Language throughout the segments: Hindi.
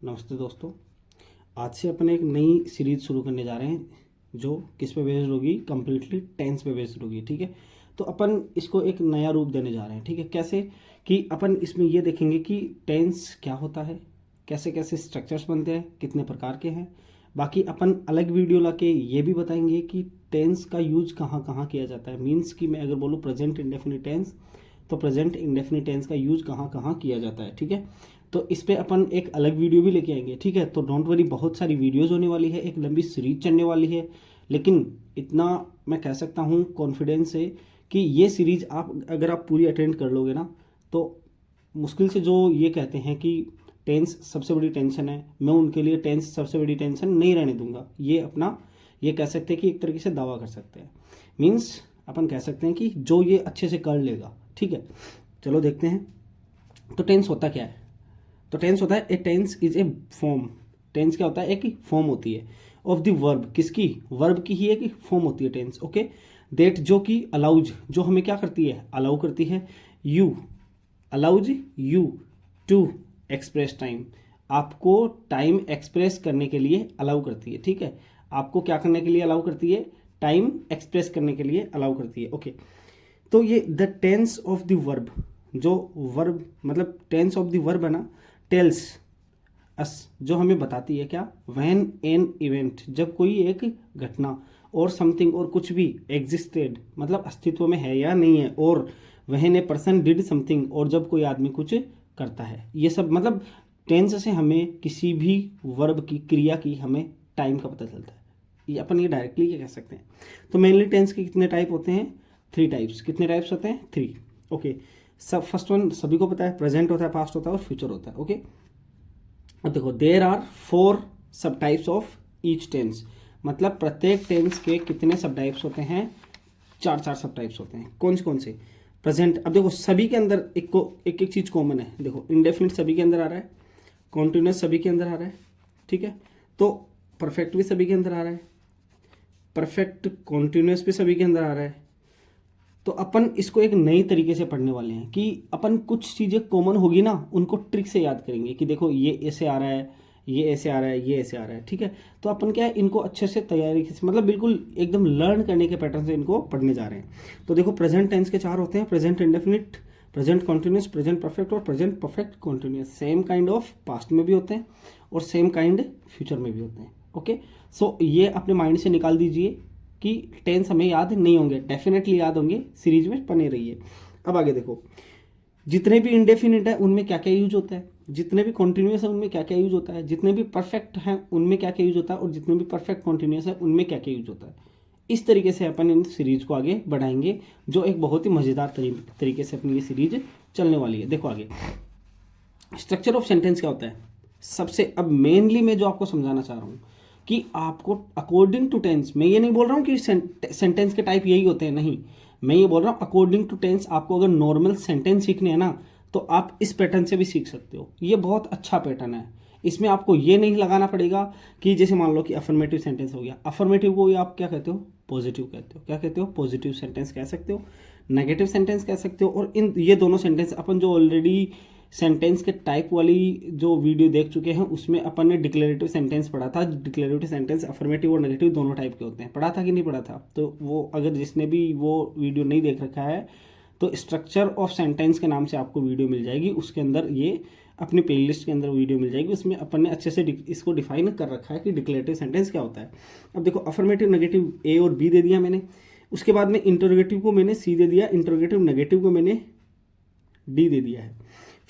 नमस्ते दोस्तों। आज से अपन एक नई सीरीज शुरू करने जा रहे हैं जो किस पे बेस्ड होगी, कम्प्लीटली टेंस पे बेस्ड होगी। ठीक है, तो अपन इसको एक नया रूप देने जा रहे हैं। ठीक है, कैसे कि अपन इसमें ये देखेंगे कि टेंस क्या होता है, कैसे कैसे स्ट्रक्चर्स बनते हैं, कितने प्रकार के हैं। बाकी अपन अलग वीडियो लाके ये भी बताएंगे कि टेंस का यूज कहाँ कहाँ किया जाता है। मीन्स कि मैं अगर बोलूँ प्रेजेंट इंडेफिनिट टेंस, तो प्रेजेंट इंडेफिनिट टेंस का यूज कहाँ कहाँ किया जाता है। ठीक है, तो इस पे अपन एक अलग वीडियो भी लेके आएंगे। ठीक है, तो डोंट वरी, बहुत सारी वीडियोज होने वाली है, एक लंबी सीरीज चलने वाली है। लेकिन इतना मैं कह सकता हूँ कॉन्फिडेंस से कि ये सीरीज अगर आप पूरी अटेंड कर लोगे ना, तो मुश्किल से जो ये कहते हैं कि टेंस सबसे बड़ी टेंशन है, मैं उनके लिए टेंस सबसे बड़ी टेंशन नहीं रहने दूंगा। ये अपना ये कह सकते हैं कि एक तरीके से दावा कर सकते हैं। मीन्स अपन कह सकते हैं कि जो ये अच्छे से कर लेगा। ठीक है, चलो देखते हैं। तो टेंस होता क्या है? तो टेंस होता है a tense is a form. Tense क्या होता है? एक फॉर्म होती है ऑफ द वर्ब। किसकी? वर्ब की ही एक फॉर्म होती है टेंस। ओके, देट जो कि अलाउज, जो हमें क्या करती है? अलाउ करती है। You allows you to express time, आपको टाइम एक्सप्रेस करने के लिए अलाउ करती है। ठीक है, आपको क्या करने के लिए अलाउ करती है? टाइम एक्सप्रेस करने के लिए अलाउ करती है। ओके, तो ये the tense of the verb, जो वर्ब मतलब टेंस ऑफ द वर्ब है ना, टेल्स अस, जो हमें बताती है क्या? व्हेन एन इवेंट, जब कोई एक घटना और समथिंग और कुछ भी एग्जिस्टेड, मतलब अस्तित्व में है या नहीं है, और when a person did something, और जब कोई आदमी कुछ करता है। ये सब मतलब टेंस से हमें किसी भी वर्ब की क्रिया की हमें टाइम का पता चलता है। ये अपन ये डायरेक्टली क्या कह सकते हैं। तो मेनली टेंस के कितने टाइप होते हैं? 3 टाइप्स। कितने टाइप्स होते हैं? 3। ओके, सब फर्स्ट वन सभी को पता है, प्रेजेंट होता है, पास्ट होता है और फ्यूचर होता है। ओके, अब देखो देयर आर 4 सब टाइप्स ऑफ ईच टेंस, मतलब प्रत्येक टेंस के कितने सब टाइप्स होते हैं? 4 सब टाइप्स होते हैं। कौन से? प्रेजेंट, अब देखो सभी के अंदर एक एक चीज कॉमन है। देखो इंडेफिनिट सभी के अंदर आ रहा है, कॉन्टिन्यूस सभी के अंदर आ रहा है। ठीक है, तो परफेक्ट भी सभी के अंदर आ रहा है, परफेक्ट कॉन्टिन्यूस भी सभी के अंदर आ रहा है। तो अपन इसको एक नई तरीके से पढ़ने वाले हैं कि अपन कुछ चीज़ें कॉमन होगी ना, उनको ट्रिक से याद करेंगे कि देखो ये ऐसे आ रहा है, ये ऐसे आ रहा है, ये ऐसे आ रहा है। ठीक है, तो अपन क्या है, इनको अच्छे से तैयारी से, मतलब बिल्कुल एकदम लर्न करने के पैटर्न से इनको पढ़ने जा रहे हैं। तो देखो प्रेजेंट टेंस के 4 होते हैं, present indefinite, present continuous, present perfect और present perfect continuous. Same kind of past में भी होते हैं और सेम काइंड फ्यूचर में भी होते हैं। ओके, सो ये अपने माइंड से निकाल दीजिए कि टेंस हमें याद नहीं होंगे, डेफिनेटली याद होंगे, सीरीज में बने रहिए। अब आगे देखो, जितने भी इंडेफिनिट है उनमें क्या क्या यूज होता है, जितने भी कॉन्टिन्यूस है उनमें क्या क्या यूज होता है, जितने भी परफेक्ट हैं उनमें क्या क्या यूज होता है, और जितने भी परफेक्ट कॉन्टिन्यूस है उनमें क्या क्या यूज होता है। इस तरीके से अपन इन सीरीज को आगे बढ़ाएंगे, जो एक बहुत ही मजेदार तरीके से अपनी ये सीरीज चलने वाली है। देखो आगे स्ट्रक्चर ऑफ सेंटेंस क्या होता है सबसे। अब मेनली मैं जो आपको समझाना चाह रहा हूँ कि आपको अकॉर्डिंग टू टेंस, मैं ये नहीं बोल रहा हूँ कि सेंटेंस के टाइप यही होते हैं, नहीं, मैं ये बोल रहा हूँ अकॉर्डिंग टू टेंस। आपको अगर नॉर्मल सेंटेंस सीखने हैं ना, तो आप इस पैटर्न से भी सीख सकते हो। ये बहुत अच्छा पैटर्न है। इसमें आपको ये नहीं लगाना पड़ेगा कि जैसे मान लो कि अफर्मेटिव सेंटेंस हो गया, अफर्मेटिव को आप क्या कहते हो? पॉजिटिव कहते हो। क्या कहते हो? पॉजिटिव सेंटेंस कह सकते हो, नेगेटिव सेंटेंस कह सकते हो। और इन ये दोनों सेंटेंस अपन जो ऑलरेडी सेंटेंस के टाइप वाली जो वीडियो देख चुके हैं, उसमें अपन ने डिक्लेरेटिव सेंटेंस पढ़ा था। डिक्लेरेटिव सेंटेंस अफर्मेटिव और नेगेटिव दोनों टाइप के होते हैं। पढ़ा था कि नहीं पढ़ा था? तो वो अगर जिसने भी वो वीडियो नहीं देख रखा है, तो स्ट्रक्चर ऑफ सेंटेंस के नाम से आपको वीडियो मिल जाएगी। उसके अंदर ये अपनी प्लेलिस्ट के अंदर वीडियो मिल जाएगी। उसमें अपन ने अच्छे से इसको डिफाइन कर रखा है कि डिक्लेरेटिव सेंटेंस क्या होता है। अब देखो अफर्मेटिव नेगेटिव ए और बी दे दिया मैंने, उसके बाद में इंटरोगेटिव को मैंने सी दे दिया, इंटरोगेटिव नेगेटिव को मैंने डी दे दिया है।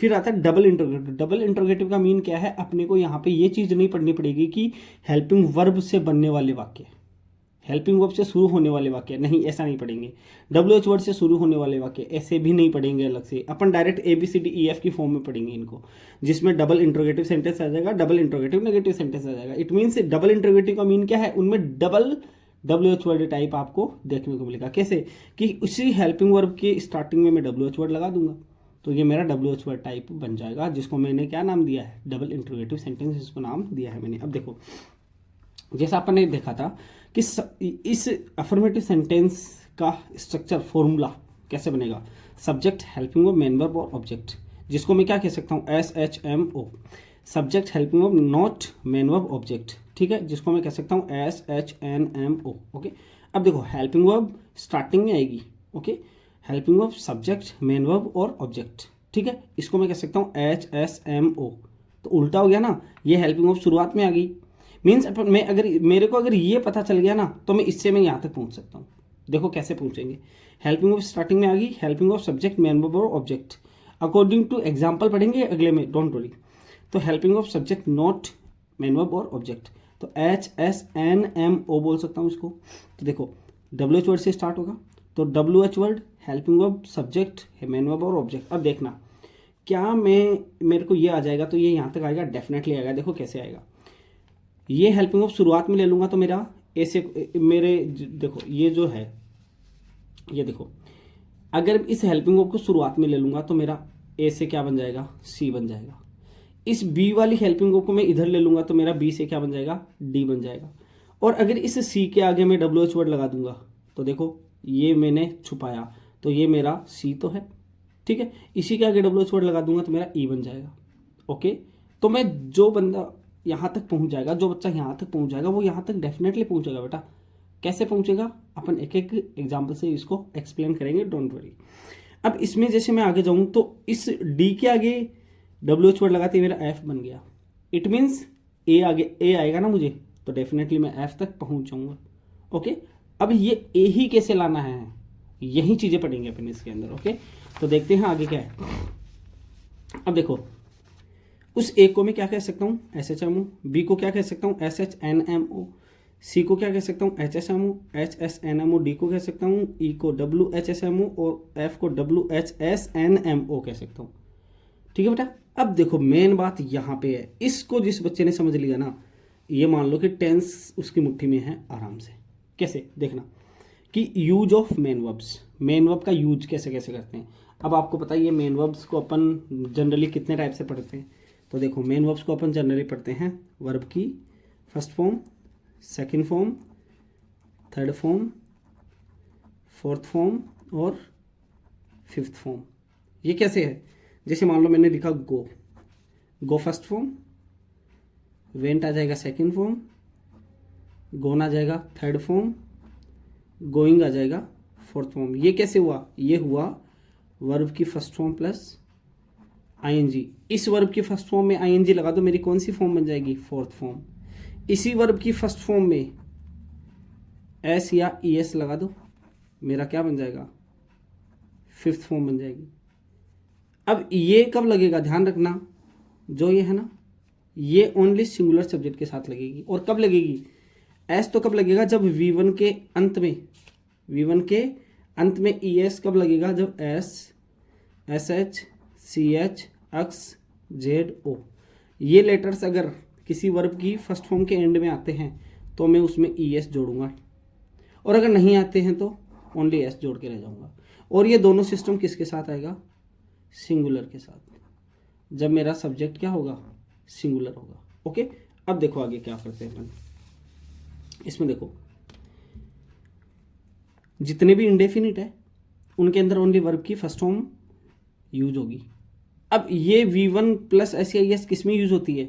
फिर आता है डबल इंटरोगेटिव। डबल इंटरोगेटिव का मीन क्या है? अपने को यहाँ पे ये चीज नहीं पढ़नी पड़ेगी कि हेल्पिंग वर्ब से बनने वाले वाक्य, हेल्पिंग वर्ब से शुरू होने वाले वाक्य, नहीं, ऐसा नहीं पढ़ेंगे। WH वर्ड से शुरू होने वाले वाक्य ऐसे भी नहीं पढ़ेंगे अलग से। अपन डायरेक्ट ABCDEF की फॉर्म में पढ़ेंगे इनको, जिसमें डबल इंटरोगेटिव सेंटेंस आ जाएगा, डबल इंटरोगेटिव नेगेटिव सेंटेंस आ जाएगा। इट मीन्स डबल इंटरोगेटिव का मीन क्या है? उनमें डबल WH वर्ड टाइप आपको देखने को मिलेगा। कैसे? कि उसी हेल्पिंग वर्ब के स्टार्टिंग में मैं WH वर्ड लगा दूंगा, तो ये मेरा WH वर्ड टाइप बन जाएगा, जिसको मैंने क्या नाम दिया है? डबल इंटरोगेटिव सेंटेंस, इसको नाम दिया है मैंने। अब देखो जैसा अपन ने देखा था कि इस अफर्मेटिव सेंटेंस का स्ट्रक्चर फॉर्मूला कैसे बनेगा? Subject, helping verb, main verb और ऑब्जेक्ट, जिसको मैं क्या कह सकता हूँ? SHMO। Subject helping verb not main verb object, ठीक है, जिसको मैं कह सकता हूँ SHNMO। ओके, अब देखो हेल्पिंग वर्ब स्टार्टिंग में आएगी। Okay, helping verb subject main verb और ऑब्जेक्ट, ठीक है, इसको मैं कह सकता हूँ HSMO। तो उल्टा हो गया ना, ये हेल्पिंग वर्ब शुरुआत में आ गई, मीन्स मैं अगर मेरे को अगर ये पता चल गया ना तो मैं इससे मैं यहाँ तक पहुँच सकता हूँ। देखो कैसे पहुँचेंगे, हेल्पिंग वर्ब स्टार्टिंग में आ गई, helping verb subject main verb और ऑब्जेक्ट, अकॉर्डिंग टू एग्जाम्पल पढ़ेंगे अगले में, डोंट वरी। तो helping verb subject not main verb और ऑब्जेक्ट, तो HSNMO बोल सकता हूँ इसको। तो देखो WH वर्ड से स्टार्ट होगा, तो WH word helping verb subject main verb और ऑब्जेक्ट। अब देखना क्या मेरे को ये आ जाएगा, तो ये यहाँ तक आएगा, डेफिनेटली आएगा। देखो कैसे आएगा, ये हेल्पिंग वर्ब शुरुआत में ले लूंगा तो मेरा ऐसे मेरे देखो ये जो है, ये देखो अगर इस हेल्पिंग वर्ब को शुरुआत में ले लूंगा तो मेरा ए से क्या बन जाएगा, सी बन जाएगा। इस बी वाली हेल्पिंग वर्ब को मैं इधर ले लूंगा तो मेरा बी से क्या बन जाएगा, डी बन जाएगा। और अगर इस सी के आगे मैं WH वर्ड लगा दूंगा तो देखो ये मैंने छुपाया, तो ये मेरा सी तो है, ठीक है, इसी के आगे WH वर्ड लगा दूंगा तो मेरा ई बन जाएगा। ओके, तो मैं जो बंदा यहाँ तक पहुंच जाएगा, जो बच्चा यहाँ तक पहुंच जाएगा वो यहाँ तक डेफिनेटली पहुंचेगा। बेटा कैसे पहुंचेगा, अपन एक एक एग्जाम्पल से इसको एक्सप्लेन करेंगे, डोंट वरी। अब इसमें जैसे मैं आगे जाऊं तो इस डी के आगे WH वर्ड लगाते ही मेरा एफ बन गया, इट मीन्स ए आगे ए आएगा ना मुझे, तो डेफिनेटली मैं एफ तक पहुंच जाऊंगा। ओके, अब ये ए ही कैसे लाना है, यही चीजें पढ़ेंगे अपन इसके अंदर। ओके, तो देखते हैं आगे क्या है। अब देखो उस ए को मैं क्या कह सकता हूँ, SHMO, बी को क्या कह सकता हूँ, SHNMO, सी को क्या कह सकता हूँ, HSMO, HSNMO, डी को कह सकता हूँ ई को WHSMO और एफ को WHSNMO कह सकता हूँ। ठीक है बेटा, अब देखो मेन बात यहाँ पे है, इसको जिस बच्चे ने समझ लिया ना, ये मान लो कि टेंस उसकी मुट्ठी में है आराम से। कैसे देखना कि use of main verbs, main verb का यूज कैसे कैसे करते हैं। अब आपको पता है ये मेन वर्ब्स को अपन जनरली कितने टाइप से पढ़ते हैं, तो देखो मेन वर्ब्स को अपन जनरली पढ़ते हैं वर्ब की first form, second form, third form, fourth form और फिफ्थ फॉर्म। ये कैसे है, जैसे मान लो मैंने लिखा गो, गो फर्स्ट फॉर्म, वेंट आ जाएगा सेकंड फॉर्म, गोन आ जाएगा थर्ड फॉर्म, गोइंग आ जाएगा फोर्थ फॉर्म। ये कैसे हुआ, ये हुआ वर्ब की फर्स्ट फॉर्म प्लस आईएनजी। इस वर्ब की फर्स्ट फॉर्म में आईएनजी लगा दो, मेरी कौन सी फॉर्म बन जाएगी, फोर्थ फॉर्म। इसी वर्ब की फर्स्ट फॉर्म में एस या ईएस लगा दो, मेरा क्या बन जाएगा, फिफ्थ फॉर्म बन जाएगी। अब ये कब लगेगा, ध्यान रखना, जो ये है ना, ये ओनली सिंगुलर सब्जेक्ट के साथ लगेगी। और कब लगेगी, एस तो कब लगेगा, जब V1 के अंत में, V1 के अंत में ईएस कब लगेगा, जब S, SH, CH, X, Z, O ये लेटर्स अगर किसी वर्ब की फर्स्ट फॉर्म के एंड में आते हैं तो मैं उसमें ES जोड़ूंगा, और अगर नहीं आते हैं तो ओनली S जोड़ के रह जाऊंगा। और ये दोनों सिस्टम किसके साथ आएगा, सिंगुलर के साथ, जब मेरा सब्जेक्ट क्या होगा, सिंगुलर होगा। ओके, अब देखो आगे क्या करते हैं अपन, इसमें देखो जितने भी इंडेफिनिट है उनके अंदर ओनली वर्ब की फर्स्ट फॉर्म यूज होगी। अब ये V1 प्लस एस या एस किस में यूज होती है,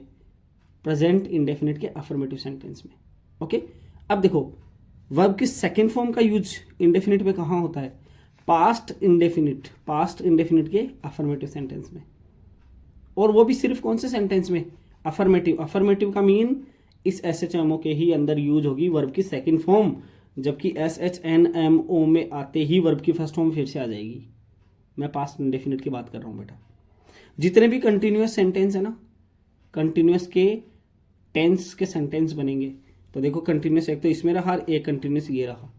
प्रेजेंट इंडेफिनिट के अफर्मेटिव सेंटेंस में। ओके, अब देखो वर्ब की सेकेंड फॉर्म का यूज इंडेफिनिट में कहाँ होता है, पास्ट इंडेफिनिट, पास्ट इंडेफिनिट के अफर्मेटिव सेंटेंस में, और वो भी सिर्फ कौन से सेंटेंस में, अफर्मेटिव। अफर्मेटिव का मीन इस SHMO के ही अंदर यूज होगी वर्ब की सेकेंड फॉर्म, जबकि SHNMO में आते ही वर्ब की फर्स्ट फॉर्म फिर से आ जाएगी। मैं पास्ट इंडेफिनिट की बात कर रहा हूँ बेटा। जितने भी कंटिन्यूअस सेंटेंस है ना, कंटिन्यूअस के टेंस के सेंटेंस बनेंगे, तो देखो कंटिन्यूअस एक तो इसमें रहा, एक कंटिन्यूअस ये रहा।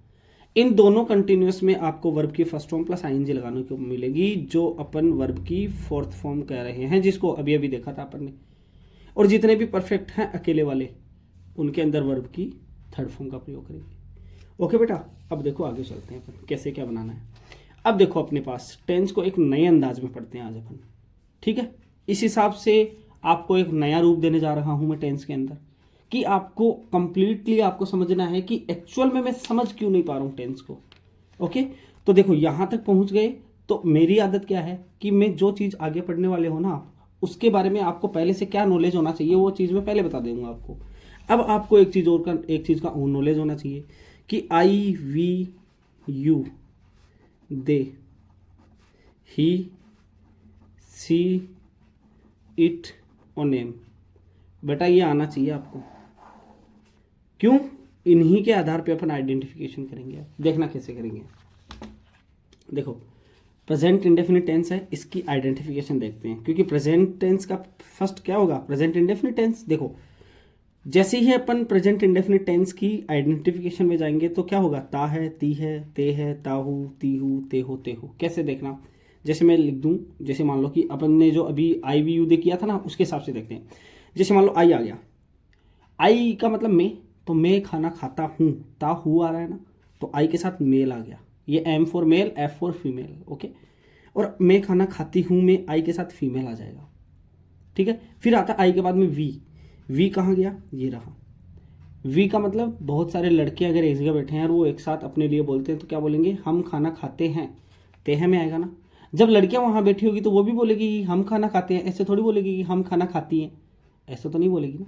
इन दोनों कंटिन्यूअस में आपको वर्ब की फर्स्ट फॉर्म प्लस आईएनजी लगाने को मिलेगी, जो अपन वर्ब की फोर्थ फॉर्म कह रहे हैं, जिसको अभी अभी देखा था अपन ने। और जितने भी परफेक्ट हैं अकेले वाले, उनके अंदर वर्ब की थर्ड फॉर्म का प्रयोग करेंगे। ओके बेटा, अब देखो आगे चलते हैं अपन कैसे क्या बनाना है। अब देखो अपने पास टेंस को एक नए अंदाज में पढ़ते हैं आज अपन, ठीक है। इस हिसाब से आपको एक नया रूप देने जा रहा हूं मैं टेंस के अंदर, कि आपको कंप्लीटली आपको समझना है कि एक्चुअल में मैं समझ क्यों नहीं पा रहा हूं टेंस को। ओके, तो देखो यहां तक पहुंच गए, तो मेरी आदत क्या है कि मैं जो चीज़ आगे पढ़ने वाले हो ना, उसके बारे में आपको पहले से क्या नॉलेज होना चाहिए वो चीज़ मैं पहले बता दूंगा आपको। अब आपको एक चीज़ का नॉलेज होना चाहिए कि I we you they he she it और नेम, बेटा ये आना चाहिए आपको। क्यों? इन्हीं के आधार पे अपन आइडेंटिफिकेशन करेंगे। देखना कैसे करेंगे। देखो प्रेजेंट इंडेफिनिट टेंस है, इसकी आइडेंटिफिकेशन देखते हैं, क्योंकि प्रेजेंट टेंस का फर्स्ट क्या होगा? Present indefinite tense. देखो जैसे ही अपन प्रेजेंट इंडेफिनिट टेंस की आइडेंटिफिकेशन में जाएंगे तो क्या होगा? ता है, ती है, ते है, ताहू, तीहू, तेहो, तेहो। कैसे देखना? जैसे मैं लिख दूं, जैसे मान लो कि अपन ने जो अभी आई वी यू दे किया था ना, उसके हिसाब से देखते हैं। जैसे मान लो आई आ गया, आई का मतलब मैं, तो मैं खाना खाता हूँ, ता हु आ रहा है ना, तो आई के साथ मेल आ गया। ये M for male, F for female, okay. और मैं खाना खाती हूँ में आई के साथ फीमेल आ जाएगा, ठीक है। फिर आता आई के बाद में वी। वी कहाँ गया? ये रहा। वी का मतलब बहुत सारे लड़के अगर एक जगह बैठे हैं और वो एक साथ अपने लिए बोलते हैं तो क्या बोलेंगे? हम खाना खाते हैं, तेह में आएगा ना। जब लड़कियां वहां बैठी होगी तो वो भी बोलेगी कि हम खाना खाते हैं, ऐसे थोड़ी बोलेगी कि हम खाना खाती हैं, ऐसा तो नहीं बोलेगी ना।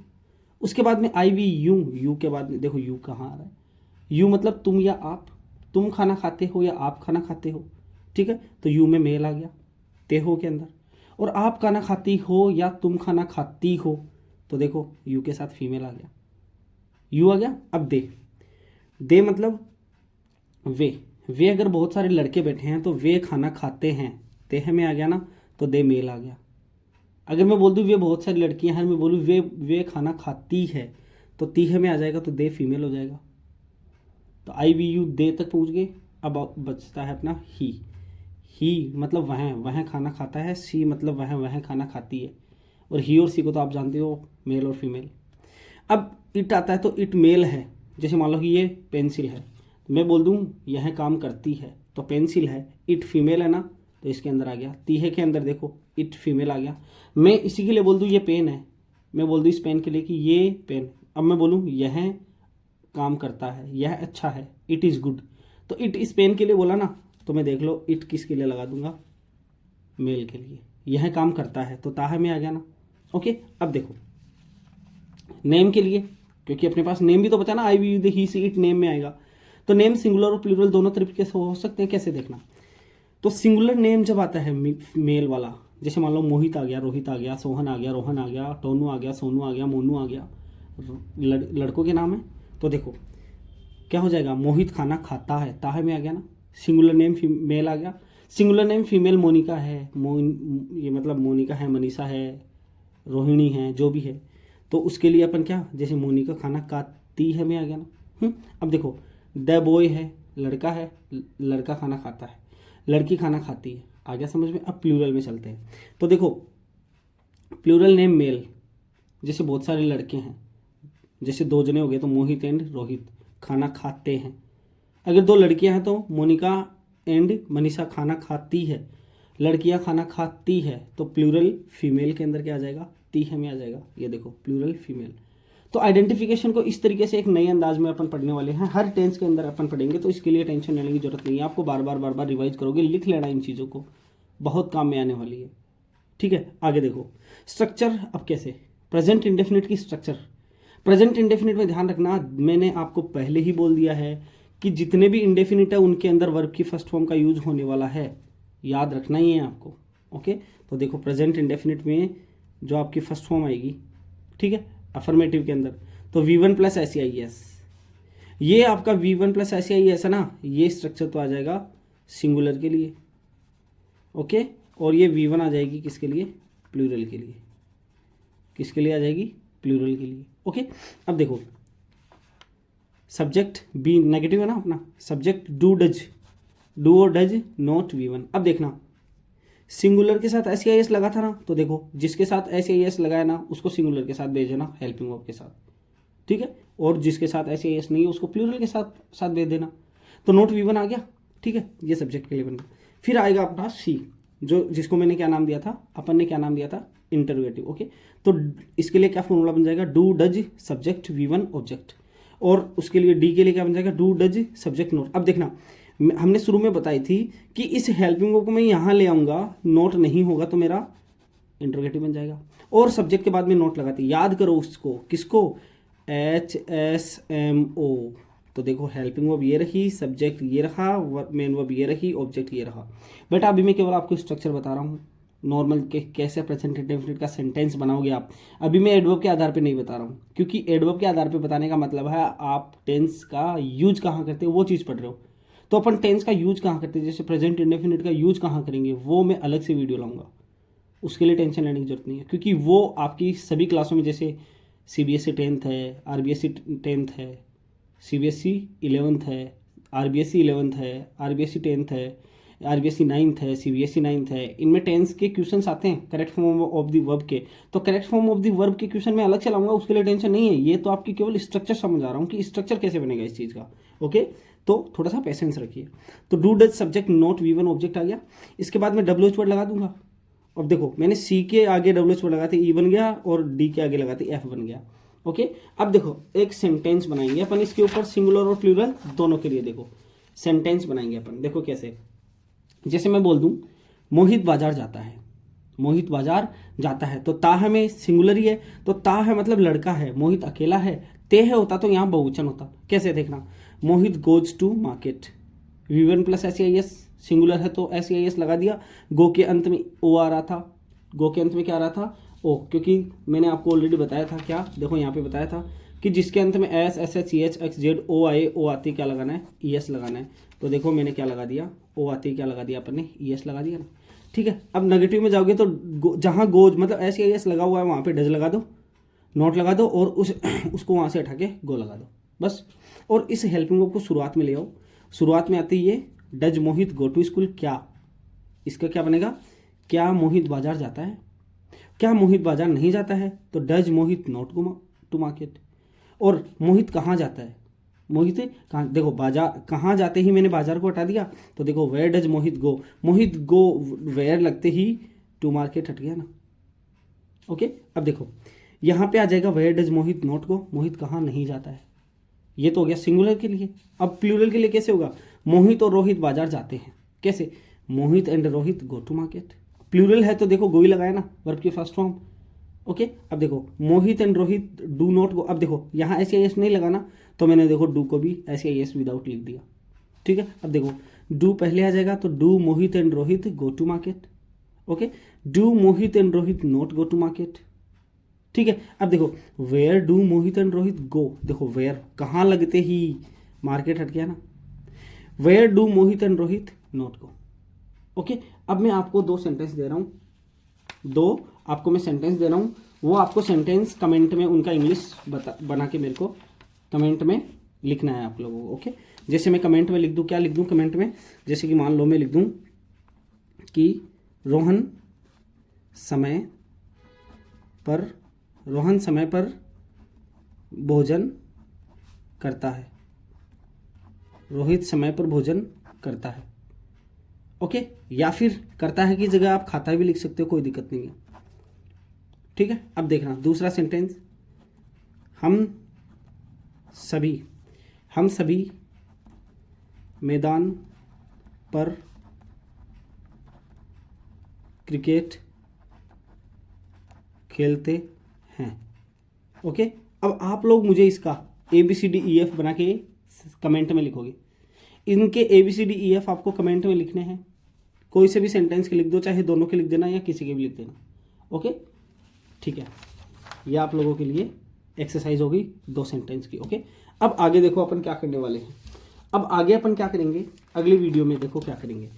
उसके बाद में आई वी यू। यू के बाद में देखो यू कहाँ आ रहा है? यू मतलब तुम या आप, तुम खाना खाते हो या आप खाना खाते हो, ठीक है। तो यू में मेल आ गया ते हो के अंदर। और आप खाना खाती हो या तुम खाना खाती हो, तो देखो यू के साथ फीमेल आ गया, यू आ गया। अब दे मतलब वे अगर बहुत सारे लड़के बैठे हैं तो वे खाना खाते हैं, तेह में आ गया ना, तो दे मेल आ गया। अगर मैं बोल दूँ वे बहुत सारी लड़कियां हैं, मैं बोलूँ वे खाना खाती है, तो तीह में आ जाएगा, तो दे फीमेल हो जाएगा। तो आई वी यू दे तक पहुंच गए। अब बचता है अपना ही मतलब वह खाना खाता है, सी मतलब वह खाना खाती है। और ही और सी को तो आप जानते हो, मेल और फीमेल। अब इट आता है तो इट मेल है। जैसे मान लो कि ये पेंसिल है, तो मैं बोल दूँ यह काम करती है, तो पेंसिल है। इट फीमेल है ना, तो इसके अंदर आ गया। तीहे के अंदर देखो इट फीमेल आ गया। मैं इसी के लिए बोल दूँ ये पेन है, मैं बोल दूँ इस पेन के लिए कि ये पेन। अब मैं बोलूँ यह काम करता है, यह अच्छा है, इट इज़ गुड। तो इट इस पेन के लिए बोला ना, तो मैं देख लो इट किसके लिए लगा दूंगा? मेल के लिए। यह काम करता है, तो ताहा में आ गया ना, ओके। अब देखो नेम के लिए, क्योंकि अपने पास नेम भी तो बचा ना, I we you they he she it name में आएगा। तो नेम सिंगुलर और प्लूरल दोनों तरीके से हो सकते हैं। कैसे देखना? तो सिंगुलर नेम जब आता है मेल वाला, जैसे मान लो मोहित आ गया, रोहित आ गया, सोहन आ गया, रोहन आ गया, टोनू आ गया, सोनू आ गया, मोनू आ गया, लड़कों के नाम है, तो देखो क्या हो जाएगा? मोहित खाना खाता है, ताहे में आ गया ना। सिंगुलर नेम मेल आ गया। सिंगुलर नेम फीमेल मोनिका है, ये मतलब मोनिका है, मनीषा है, रोहिणी है, जो भी है, तो उसके लिए अपन क्या, जैसे मोनिका खाना खाती है में आ गया ना। अब देखो द बॉय है, लड़का है, लड़का खाना खाता है, लड़की खाना खाती है, आ गया समझ में। अब प्लूरल में चलते हैं। तो देखो प्लूरल नेम मेल, जैसे बहुत सारे लड़के हैं, जैसे दो जने हो गए तो मोहित एंड रोहित खाना खाते हैं। अगर दो लड़कियां हैं तो मोनिका एंड मनीषा खाना खाती है, लड़कियां खाना खाती है, तो प्लूरल फीमेल के अंदर क्या आ जाएगा? तीह में आ जाएगा। ये देखो प्लूरल फीमेल। तो आइडेंटिफिकेशन को इस तरीके से एक नए अंदाज में अपन पढ़ने वाले हैं, हर टेंस के अंदर अपन पढ़ेंगे, तो इसके लिए टेंशन लेने की जरूरत नहीं है। आपको बार बार रिवाइज करोगे, लिख लेना इन चीज़ों को, बहुत काम में आने वाली है, ठीक है। आगे देखो स्ट्रक्चर। अब कैसे? प्रेजेंट इंडेफिनिट की स्ट्रक्चर। प्रेजेंट इंडेफिनिट में ध्यान रखना, मैंने आपको पहले ही बोल दिया है कि जितने भी इंडेफिनिट है उनके अंदर वर्ब की फर्स्ट फॉर्म का यूज होने वाला है, याद रखना ही है आपको, ओके। तो देखो प्रेजेंट इंडेफिनिट में जो आपकी फर्स्ट फॉर्म आएगी, ठीक है, अफर्मेटिव के अंदर, तो V1 प्लस SEIS, ये आपका V1 प्लस SEIS है ना, ये स्ट्रक्चर तो आ जाएगा सिंगुलर के लिए, ओके। और ये V1 आ जाएगी किसके लिए? प्लूरल के लिए। किसके लिए आ जाएगी? प्लूरल के लिए, ओके। अब देखो सब्जेक्ट बी नेगेटिव है ना अपना, सब्जेक्ट डू और डज नॉट V1। अब देखना सिंगुलर के साथ SEIS लगा था ना, तो देखो जिसके साथ SEIS लगाया ना उसको सिंगुलर के साथ भेज देना हेल्पिंग वर्ब के साथ, ठीक है। और जिसके साथ SEIS नहीं है उसको प्लूरल के साथ भेज देना। तो नॉट V1 आ गया, ठीक है, ये सब्जेक्ट के लिए बन गया। फिर आएगा अपना सी, जो जिसको मैंने क्या नाम दिया था, अपन ने क्या नाम दिया था? Interrogative, okay. तो इसके लिए क्या फॉर्मूला बन जाएगा? Do does subject V1 object. और उसके लिए डी के लिए क्या बन जाएगा? Do does subject note. अब देखना हमने शुरू में बताई थी कि इस हेल्पिंग वर्ब को मैं यहाँ ले आऊँगा, नोट नहीं होगा तो मेरा इंट्रोगेटिव बन जाएगा। और सब्जेक्ट के बाद में नोट लगाते, याद करो उसको, किसको, HSMO। तो देखो हेल्पिंग वर्ब ये रही, सब्जेक्ट ये रहा, मेन वर्ब ये रही, ऑब्जेक्ट ये रहा। बेटा अभी मैं केवल आपको स्ट्रक्चर बता रहा हूँ, नॉर्मल कैसे प्रेजेंट इंडेफिनिट का सेंटेंस बनाओगे आप। अभी मैं एडवर्ब के आधार पे नहीं बता रहा हूँ, क्योंकि एडवर्ब के आधार पे बताने का मतलब है आप टेंस का यूज कहाँ करते हो वो चीज़ पढ़ रहे हो। तो अपन टेंस का यूज कहाँ करते हैं, जैसे प्रेजेंट इंडेफिनिट का यूज कहाँ करेंगे, वो मैं अलग से वीडियो लाऊंगा, उसके लिए टेंशन लेने की जरूरत नहीं है, क्योंकि वो आपकी सभी क्लासों में, जैसे CBSE 10th है, RBSE 10th है, CBSE 11th है, RBSE 11th है, RBSE 10th है, RBSE 9th है, CBSE 9th है, इनमें टेंस के क्वेश्चंस आते हैं correct form of the verb के। तो correct form of the verb के क्वेश्चन मैं अलग से लाऊंगा, उसके लिए टेंशन नहीं है। ये तो आपकी केवल स्ट्रक्चर समझा रहा हूँ कि स्ट्रक्चर कैसे बनेगा इस चीज़ का। ओके, तो थोड़ा सा पेशेंस रखिए। तो do does subject not V1 object आ गया। इसके बाद मैं WH वर्ड लगा दूंगा। अब देखो मैंने C के आगे WH वर्ड लगाते E बन गया, और D के आगे लगाते F बन गया। ओके, अब देखो एक सेंटेंस बनाएंगे अपन इसके ऊपर, सिंगुलर और प्लूरल दोनों के लिए। देखो सेंटेंस बनाएंगे अपन, देखो कैसे। जैसे मैं बोल दूं मोहित बाजार जाता है, मोहित बाजार जाता है, तो ताह में सिंगुलर ही है, तो ताह है मतलब लड़का है, मोहित अकेला है, ते है होता तो यहाँ बहुवचन होता। कैसे देखना, Mohit goes to market, V1 plus SEIS, singular है तो SEIS लगा दिया। गो के अंत में O आ रहा था, गो के अंत में क्या आ रहा था, ओ, क्योंकि मैंने आपको ऑलरेडी बताया था, क्या देखो यहाँ पे बताया था कि जिसके अंत में S, SH, CH, X, Z, O आए, O आती क्या लगाना है, ES लगाना है। तो देखो मैंने क्या लगा दिया, O आती क्या लगा दिया अपन ने, ES लगा दिया ना। ठीक है, अब नेगेटिव में जाओगे तो जहाँ गोज मतलब SEIS लगा हुआ है वहाँ पे डज लगा दो, नोट लगा दो, और उसको वहाँ से हटा के गो लगा दो बस। और इस हेल्पिंग वर्ब को शुरुआत में ले आओ। शुरुआत में आती है does Mohit go to school, क्या, इसका क्या बनेगा, क्या मोहित बाजार जाता है। क्या मोहित बाजार नहीं जाता है, तो does Mohit not go to market. और मोहित कहाँ जाता है, मोहित कहाँ, देखो बाजार कहाँ जाते ही मैंने बाजार को हटा दिया, तो देखो where does Mohit go, Mohit go where लगते ही टू मार्केट हट गया ना। ओके, अब देखो यहाँ पे आ जाएगा where does Mohit not go, Mohit कहाँ नहीं जाता है। ये तो हो गया सिंगुलर के लिए। अब प्लूरल के लिए कैसे होगा, मोहित और रोहित बाजार जाते हैं, कैसे, Mohit and Rohit go to market. Plural है तो देखो गो ही लगाया ना, वर्ब की फर्स्ट फॉर्म। ओके, अब देखो Mohit and Rohit do not go, अब देखो यहाँ SEIS नहीं लगाना, तो मैंने देखो डू को भी SEIS विदाउट लिख दिया। ठीक है, अब देखो डू पहले आ जाएगा, तो do Mohit and Rohit go to market. Okay, do Mohit and Rohit not go to market. ठीक है, अब देखो where do Mohit and Rohit go, देखो वेयर कहाँ लगते ही मार्केट हट गया ना, where do Mohit and Rohit not go. Okay, अब मैं आपको दो सेंटेंस दे रहा हूँ, दो आपको मैं सेंटेंस दे रहा हूँ, वो आपको सेंटेंस कमेंट में उनका इंग्लिश बना के मेरे को कमेंट में लिखना है आप लोगों को। ओके, जैसे मैं कमेंट में लिख दूँ, क्या लिख दूँ कमेंट में, जैसे कि मान लो मैं लिख दूँ कि रोहन समय पर भोजन करता है, रोहित समय पर भोजन करता है। ओके, या फिर करता है की जगह आप खाता भी लिख सकते हो, कोई दिक्कत नहीं है। ठीक है, अब देखना दूसरा सेंटेंस, हम सभी मैदान पर क्रिकेट खेलते हैं। ओके, अब आप लोग मुझे इसका ABCDEF बना के कमेंट में लिखोगे। इनके ABCDEF आपको कमेंट में लिखने हैं, कोई से भी सेंटेंस के लिख दो, चाहे दोनों के लिख देना या किसी के भी लिख देना। ओके, ठीक है, ये आप लोगों के लिए एक्सरसाइज होगी दो सेंटेंस की। ओके, अब आगे देखो अपन क्या करने वाले हैं। अब आगे अपन क्या करेंगे, अगली वीडियो में देखो क्या करेंगे।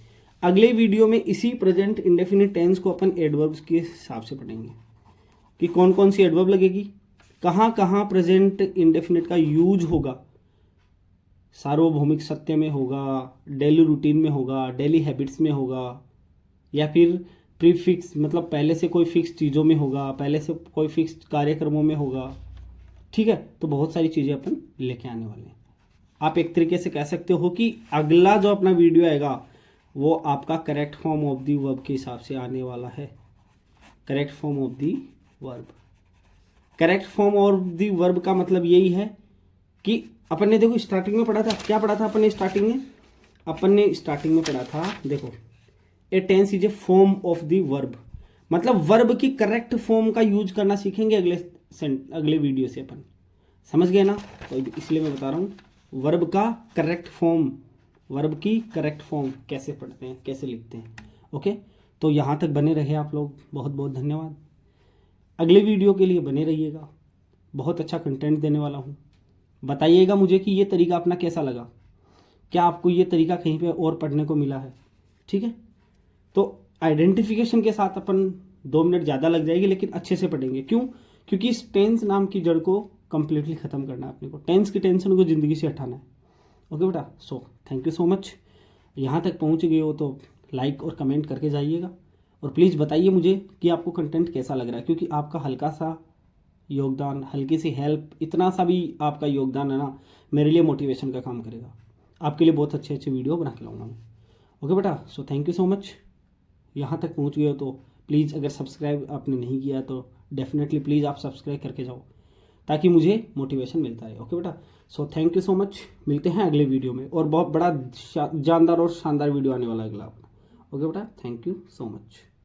अगले वीडियो में इसी प्रेजेंट इंडेफिनिट टेंस को अपन एडवर्ब्स के हिसाब से पढ़ेंगे कि कौन कौन सी एडवर्ब लगेगी, कहाँ कहाँ प्रेजेंट इंडेफिनिट का यूज होगा, सार्वभौमिक सत्य में होगा, डेली रूटीन में होगा, डेली हैबिट्स में होगा, या फिर प्रीफिक्स मतलब पहले से कोई फिक्स चीज़ों में होगा, पहले से कोई फिक्स कार्यक्रमों में होगा। ठीक है, तो बहुत सारी चीज़ें अपन लेके आने वाले हैं। आप एक तरीके से कह सकते हो कि अगला जो अपना वीडियो आएगा वो आपका correct form of the verb के हिसाब से आने वाला है। Correct form of the verb, correct form of the verb का मतलब यही है कि अपन ने देखो स्टार्टिंग में पढ़ा था, क्या पढ़ा था अपन ने स्टार्टिंग में, अपन ने स्टार्टिंग में पढ़ा था, देखो a tense is a form of the verb, मतलब वर्ब की करेक्ट फॉर्म का यूज करना सीखेंगे अगले वीडियो से अपन, समझ गए ना। तो इसलिए मैं बता रहा हूँ वर्ब का करेक्ट फॉर्म, वर्ब की करेक्ट फॉर्म कैसे पढ़ते हैं, कैसे लिखते हैं। ओके, तो यहाँ तक बने रहे आप लोग, बहुत बहुत धन्यवाद। अगले वीडियो के लिए बने रहिएगा, बहुत अच्छा कंटेंट देने वाला हूँ। बताइएगा मुझे कि ये तरीका अपना कैसा लगा, क्या आपको ये तरीका कहीं पे और पढ़ने को मिला है, ठीक है। तो आइडेंटिफिकेशन के साथ अपन 2 मिनट ज़्यादा लग जाएगी, लेकिन अच्छे से पढ़ेंगे। क्यों? क्योंकि इस टेंस नाम की जड़ को कंप्लीटली ख़त्म करना है अपने को, टेंस की टेंशन को ज़िंदगी से हटाना है। ओके बेटा, so thank you so much. यहाँ तक पहुँच गए हो तो लाइक और कमेंट करके जाइएगा, और प्लीज़ बताइए मुझे कि आपको कंटेंट कैसा लग रहा है, क्योंकि आपका हल्का सा योगदान, हल्की सी हेल्प, इतना सा भी आपका योगदान है ना, मेरे लिए मोटिवेशन का काम करेगा। आपके लिए बहुत अच्छे अच्छे वीडियो बना के लाऊंगा मैं। ओके बेटा, so thank you so much. यहाँ तक पहुँच गए हो तो प्लीज़, अगर सब्सक्राइब आपने नहीं किया तो डेफिनेटली प्लीज़ आप सब्सक्राइब करके जाओ, ताकि मुझे मोटिवेशन मिलता है। ओके बेटा, so thank you so much. मिलते हैं अगले वीडियो में, और बहुत बड़ा जानदार और शानदार वीडियो आने वाला है अगला अपना। ओके बेटा, थैंक यू सो मच।